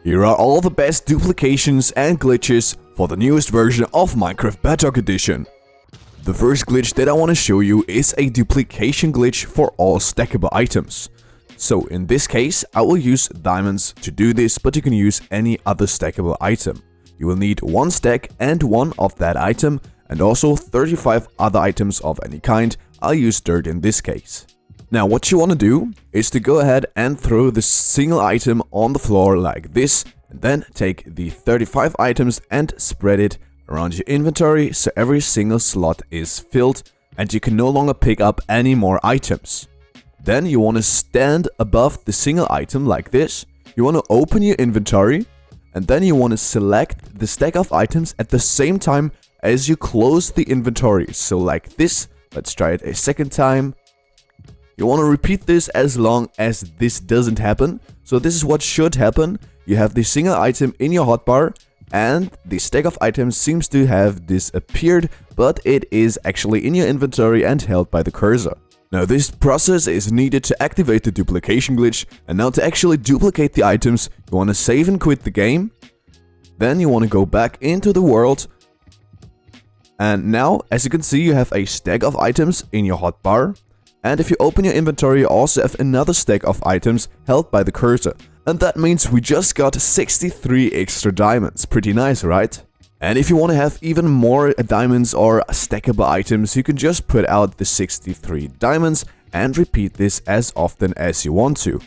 Here are all the best duplications and glitches for the newest version of Minecraft Bedrock Edition. The first glitch that I want to show you is a duplication glitch for all stackable items. So in this case, I will use diamonds to do this, but you can use any other stackable item. You will need one stack and one of that item, and also 35 other items of any kind. I'll use dirt in this case. Now what you want to do is to go ahead and throw this single item on the floor like this, and then take the 35 items and spread it around your inventory so every single slot is filled and you can no longer pick up any more items. Then you want to stand above the single item like this. You want to open your inventory and then you want to select the stack of items at the same time as you close the inventory. So like this. Let's try it a second time. You want to repeat this as long as this doesn't happen. So this is what should happen. You have the single item in your hotbar and the stack of items seems to have disappeared, but it is actually in your inventory and held by the cursor. Now this process is needed to activate the duplication glitch, and now to actually duplicate the items, you want to save and quit the game. Then you want to go back into the world. And now, as you can see, you have a stack of items in your hotbar. And if you open your inventory, you also have another stack of items held by the cursor. And that means we just got 63 extra diamonds. Pretty nice, right? And if you want to have even more diamonds or stackable items, you can just put out the 63 diamonds and repeat this as often as you want to.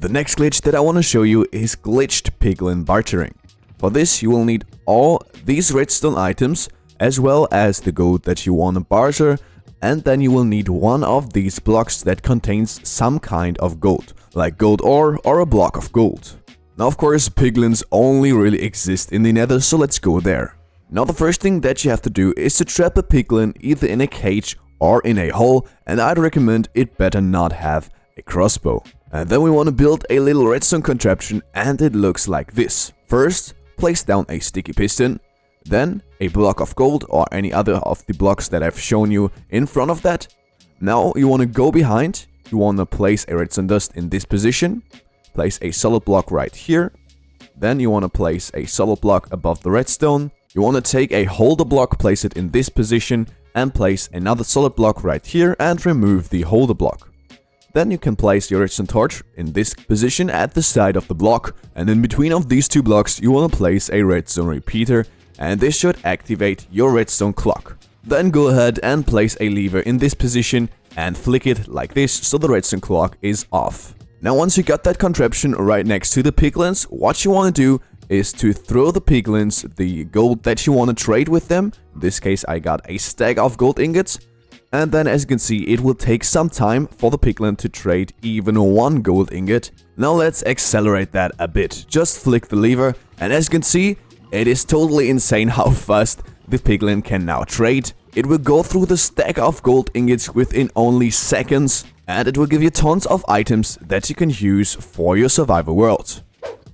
The next glitch that I want to show you is glitched Piglin bartering. For this, you will need all these redstone items as well as the gold that you want to barter, and then you will need one of these blocks that contains some kind of gold, like gold ore or a block of gold. Now of course piglins only really exist in the nether, so let's go there. Now the first thing that you have to do is to trap a piglin either in a cage or in a hole, and I'd recommend it better not have a crossbow. And then we want to build a little redstone contraption, and it looks like this. First, place down a sticky piston. Then a block of gold or any other of the blocks that I've shown you in front of that. Now you want to go behind. You want to place a redstone dust in this position. Place a solid block right here. Then you want to place a solid block above the redstone. You want to take a holder block, place it in this position, and place another solid block right here and remove the holder block. Then you can place your redstone torch in this position at the side of the block, and in between of these two blocks you want to place a redstone repeater, and this should activate your redstone clock. Then go ahead and place a lever in this position and flick it like this so the redstone clock is off. Now once you got that contraption right next to the piglins, what you want to do is to throw the piglins the gold that you want to trade with them. In this case I got a stack of gold ingots. And then as you can see, it will take some time for the piglin to trade even one gold ingot. Now let's accelerate that a bit. Just flick the lever, and as you can see, it is totally insane how fast the piglin can now trade. It will go through the stack of gold ingots within only seconds, and it will give you tons of items that you can use for your survival world.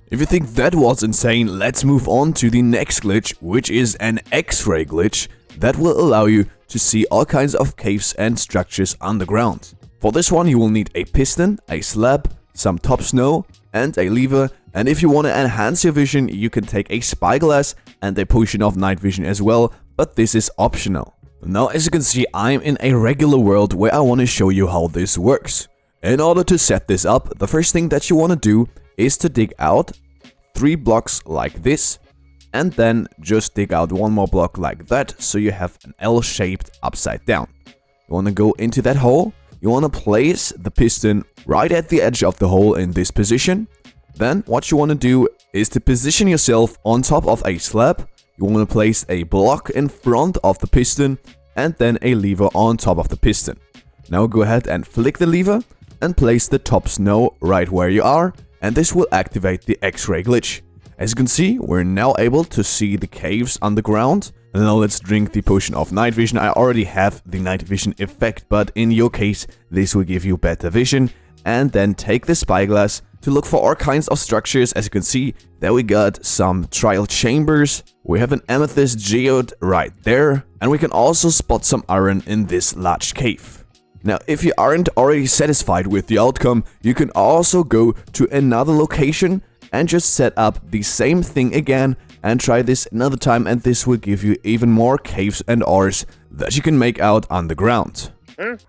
If you think that was insane, let's move on to the next glitch, which is an Xray glitch that will allow you to see all kinds of caves and structures underground. For this one you will need a piston, a slab, some top snow and a lever, and if you want to enhance your vision you can take a spyglass and a potion of night vision as well, but this is optional. Now as you can see, I'm in a regular world where I want to show you how this works. In order to set this up, the first thing that you want to do is to dig out 3 blocks like this, and then just dig out one more block like that so you have an L-shaped upside down. You want to go into that hole. You want to place the piston right at the edge of the hole in this position. Then what you want to do is to position yourself on top of a slab. You want to place a block in front of the piston and then a lever on top of the piston. Now go ahead and flick the lever and place the top snow right where you are, and this will activate the Xray glitch. As you can see, we're now able to see the caves underground. And now let's drink the potion of night vision. I already have the night vision effect, but in your case, this will give you better vision. And then take the spyglass to look for all kinds of structures. As you can see, there we got some trial chambers. We have an amethyst geode right there. And we can also spot some iron in this large cave. Now, if you aren't already satisfied with the outcome, you can also go to another location and just set up the same thing again and try this another time, and this will give you even more caves and ores that you can make out underground.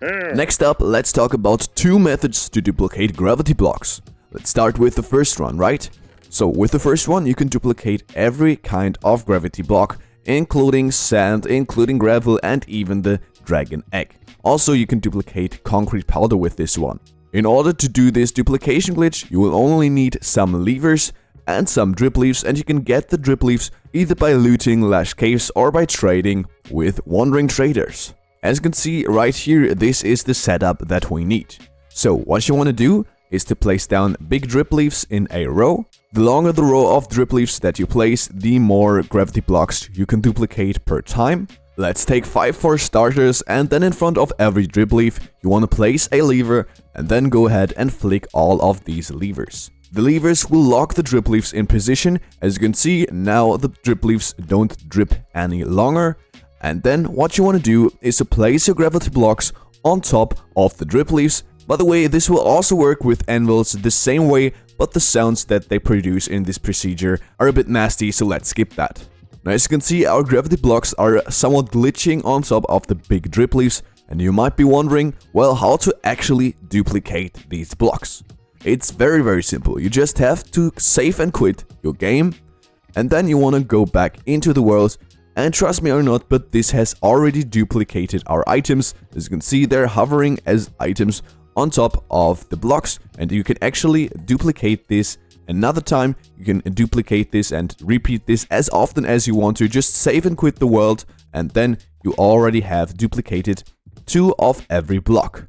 Next up, let's talk about two methods to duplicate gravity blocks. Let's start with the first one, right? So with the first one, you can duplicate every kind of gravity block, including sand, including gravel, and even the dragon egg. Also, you can duplicate concrete powder with this one. In order to do this duplication glitch, you will only need some levers and some drip leaves, and you can get the drip leaves either by looting lash caves or by trading with wandering traders. As you can see right here, this is the setup that we need. So what you want to do is to place down big drip leaves in a row. The longer the row of drip leaves that you place, the more gravity blocks you can duplicate per time. Let's take 5 for starters, and then in front of every drip leaf you want to place a lever, and then go ahead and flick all of these levers. The levers will lock the drip leaves in position. As you can see, now the drip leaves don't drip any longer. And then what you want to do is to place your gravity blocks on top of the drip leaves. By the way, this will also work with anvils the same way, but the sounds that they produce in this procedure are a bit nasty, so let's skip that. Now, as you can see, our gravity blocks are somewhat glitching on top of the big drip leaves, and you might be wondering, well, how to actually duplicate these blocks. It's very simple. You just have to save and quit your game, and then you want to go back into the world. And trust me or not, but this has already duplicated our items. As you can see, they're hovering as items on top of the blocks, and you can actually duplicate this another time. You can duplicate this and repeat this as often as you want to. Just save and quit the world, and then you already have duplicated 2 of every block.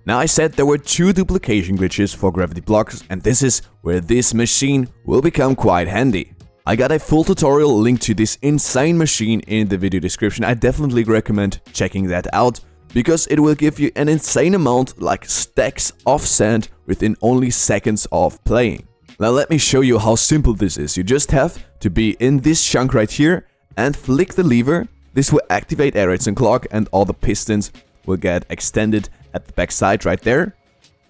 Now, I said there were 2 duplication glitches for gravity blocks, and this is where this machine will become quite handy. I got a full tutorial linked to this insane machine in the video description. I definitely recommend checking that out, because it will give you an insane amount, like stacks of sand, within only seconds of playing. Now let me show you how simple this is. You just have to be in this chunk right here and flick the lever. This will activate a redstone clock, and all the pistons will get extended at the back side right there.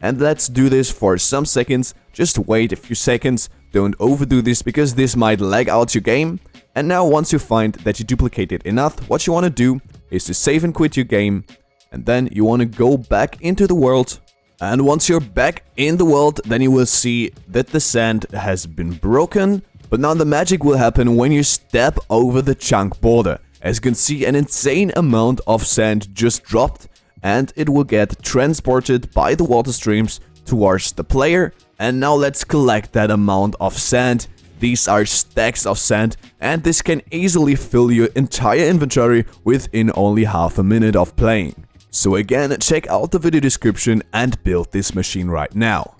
And let's do this for some seconds. Just wait a few seconds. Don't overdo this, because this might lag out your game. And now, once you find that you duplicated enough, what you want to do is to save and quit your game. And then you want to go back into the world. And once you're back in the world, then you will see that the sand has been broken. But now the magic will happen when you step over the chunk border. As you can see, an insane amount of sand just dropped, and it will get transported by the water streams towards the player. And now let's collect that amount of sand. These are stacks of sand, and this can easily fill your entire inventory within only half a minute of playing. So again, check out the video description and build this machine right now.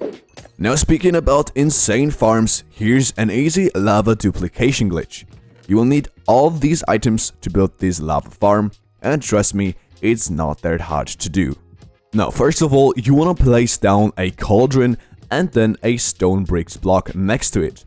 Now, speaking about insane farms, here's an easy lava duplication glitch. You will need all these items to build this lava farm, and trust me, it's not that hard to do. Now, first of all, you want to place down a cauldron and then a stone bricks block next to it.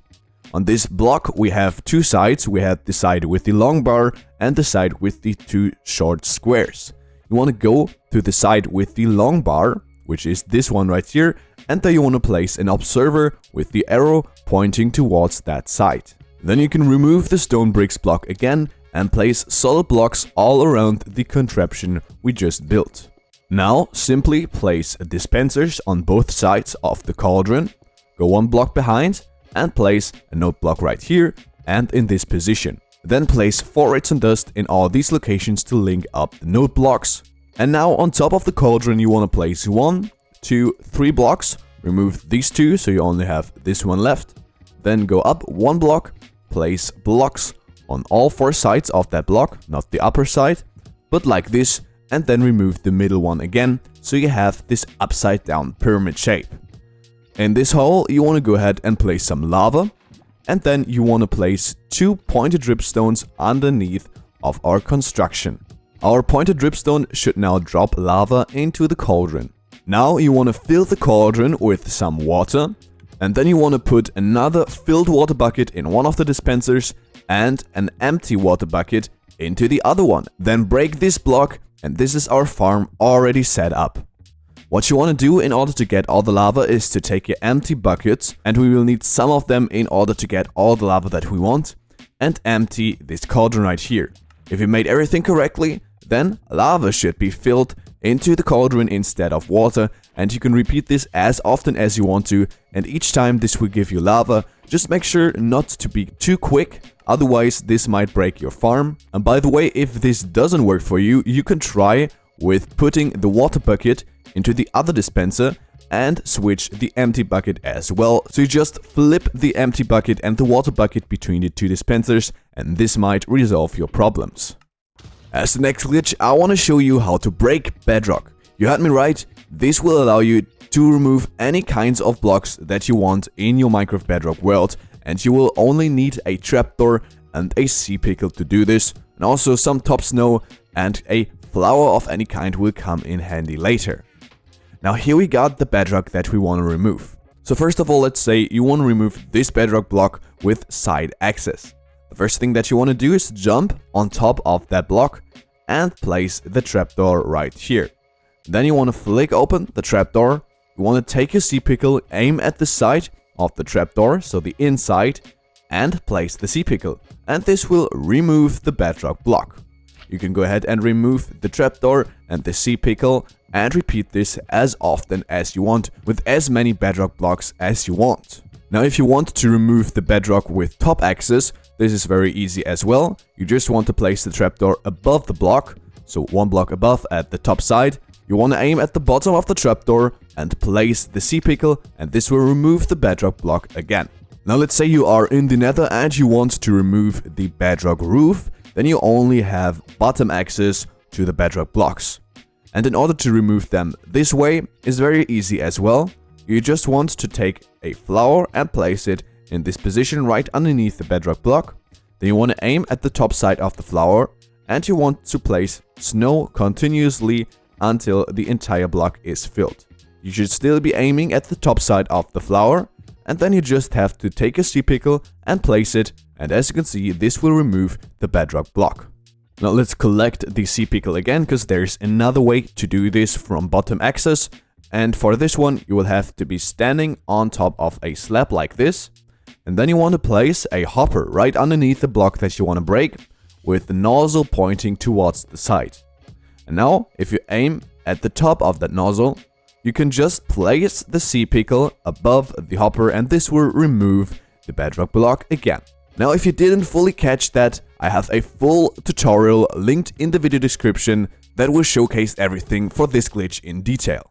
On this block, we have 2 sides. We have the side with the long bar and the side with the 2 short squares. You want to go to the side with the long bar, which is this one right here, and then you want to place an observer with the arrow pointing towards that side. Then you can remove the stone bricks block again and place solid blocks all around the contraption we just built. Now, simply place dispensers on both sides of the cauldron, go 1 block behind, and place a note block right here and in this position. Then place 4 redstone dust in all these locations to link up the note blocks. And now on top of the cauldron you want to place 1, 2, 3 blocks, remove these 2 so you only have this one left. Then go up 1 block, place blocks on all 4 sides of that block, not the upper side, but like this, and then remove the middle one again, so you have this upside down pyramid shape. In this hole, you want to go ahead and place some lava, and then you want to place 2 pointed dripstones underneath of our construction. Our pointed dripstone should now drop lava into the cauldron. Now you want to fill the cauldron with some water, and then you want to put another filled water bucket in one of the dispensers and an empty water bucket into the other one. Then break this block, and this is our farm already set up. What you want to do in order to get all the lava is to take your empty buckets, and we will need some of them in order to get all the lava that we want, and empty this cauldron right here. If you made everything correctly, then lava should be filled into the cauldron instead of water, and you can repeat this as often as you want to, and each time this will give you lava. Just make sure not to be too quick, otherwise this might break your farm. And by the way, if this doesn't work for you, you can try with putting the water bucket into the other dispenser and switch the empty bucket as well. So you just flip the empty bucket and the water bucket between the two dispensers, and this might resolve your problems. As the next glitch, I want to show you how to break Bedrock. You heard me right, this will allow you to remove any kinds of blocks that you want in your Minecraft Bedrock world, and you will only need a trapdoor and a sea pickle to do this, and also some top snow and a flower of any kind will come in handy later. Now here we got the bedrock that we want to remove. So first of all, let's say you want to remove this bedrock block with side access. The first thing that you want to do is jump on top of that block and place the trapdoor right here. Then you want to flick open the trapdoor. You want to take your sea pickle, aim at the side of the trapdoor, so the inside, and place the sea pickle. And this will remove the bedrock block. You can go ahead and remove the trapdoor and the sea pickle and repeat this as often as you want with as many bedrock blocks as you want. Now if you want to remove the bedrock with top access, this is very easy as well. You just want to place the trapdoor above the block, so one block above at the top side. You want to aim at the bottom of the trapdoor and place the sea pickle, and this will remove the bedrock block again. Now let's say you are in the nether and you want to remove the bedrock roof, then you only have bottom access to the bedrock blocks. And in order to remove them this way is very easy as well. You just want to take a flower and place it in this position right underneath the bedrock block. Then you want to aim at the top side of the flower, and you want to place snow continuously until the entire block is filled. You should still be aiming at the top side of the flower, and then you just have to take a sea pickle and place it, and as you can see, this will remove the bedrock block. Now let's collect the sea pickle again, because there's another way to do this from bottom access, and for this one you will have to be standing on top of a slab like this, and then you want to place a hopper right underneath the block that you want to break, with the nozzle pointing towards the side. And now if you aim at the top of that nozzle, you can just place the sea pickle above the hopper, and this will remove the bedrock block again. Now if you didn't fully catch that, I have a full tutorial linked in the video description that will showcase everything for this glitch in detail.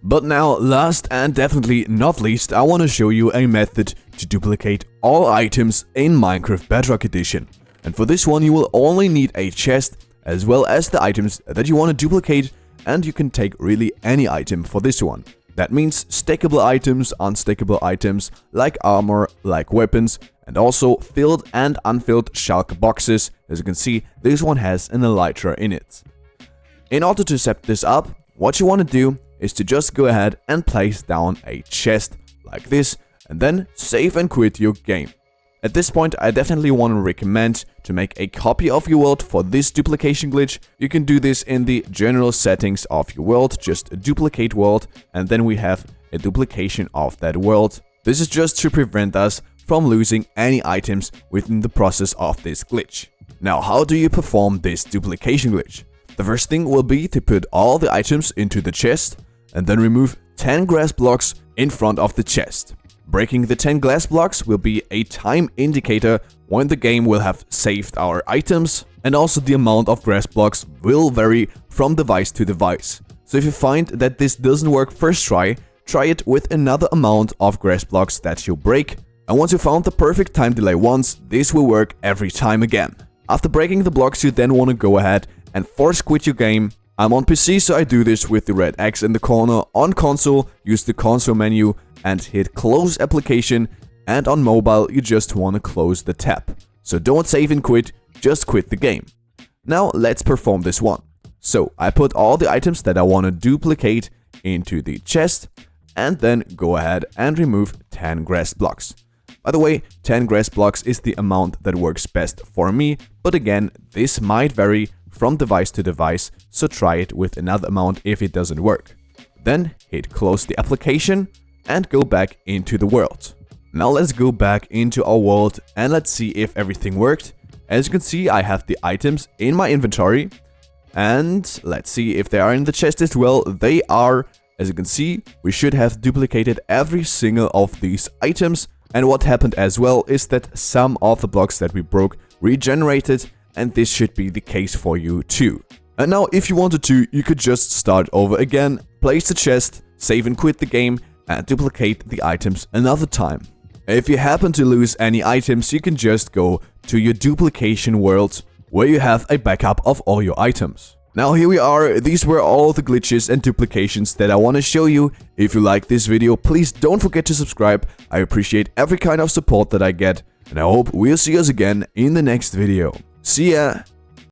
But now, last and definitely not least, I want to show you a method to duplicate all items in Minecraft Bedrock Edition. And for this one you will only need a chest as well as the items that you want to duplicate, and you can take really any item for this one. That means stackable items, unstackable items, like armor, like weapons, and also filled and unfilled shulker boxes. As you can see, this one has an elytra in it. In order to set this up, what you want to do is to just go ahead and place down a chest like this, and then save and quit your game. At this point, I definitely want to recommend to make a copy of your world for this duplication glitch. You can do this in the general settings of your world, just duplicate world, and then we have a duplication of that world. This is just to prevent us from losing any items within the process of this glitch. Now, how do you perform this duplication glitch? The first thing will be to put all the items into the chest, and then remove 10 grass blocks in front of the chest. Breaking the 10 glass blocks will be a time indicator when the game will have saved our items, and also the amount of grass blocks will vary from device to device. So if you find that this doesn't work first try it with another amount of grass blocks that you break, and once you found the perfect time delay once, this will work every time again. After breaking the blocks, you then want to go ahead and force quit your game. I'm on PC, so I do this with the red X in the corner. On console, use the console menu and hit close application, and on mobile you just want to close the tab. So don't save and quit, just quit the game. Now let's perform this one. So I put all the items that I want to duplicate into the chest, and then go ahead and remove 10 grass blocks. By the way, 10 grass blocks is the amount that works best for me, but again, this might vary from device to device, so try it with another amount if it doesn't work. Then hit close the application and go back into the world. Now let's go back into our world and let's see if everything worked. As you can see, I have the items in my inventory. And let's see if they are in the chest as well. They are. As you can see, we should have duplicated every single of these items. And what happened as well is that some of the blocks that we broke regenerated, and this should be the case for you too. And now if you wanted to, you could just start over again, place the chest, save and quit the game, and duplicate the items another time. If you happen to lose any items, you can just go to your duplication world, where you have a backup of all your items. Now here we are. These were all the glitches and duplications that I want to show you. If you like this video, please don't forget to subscribe. I appreciate every kind of support that I get, and I hope we'll see us again in the next video. See ya!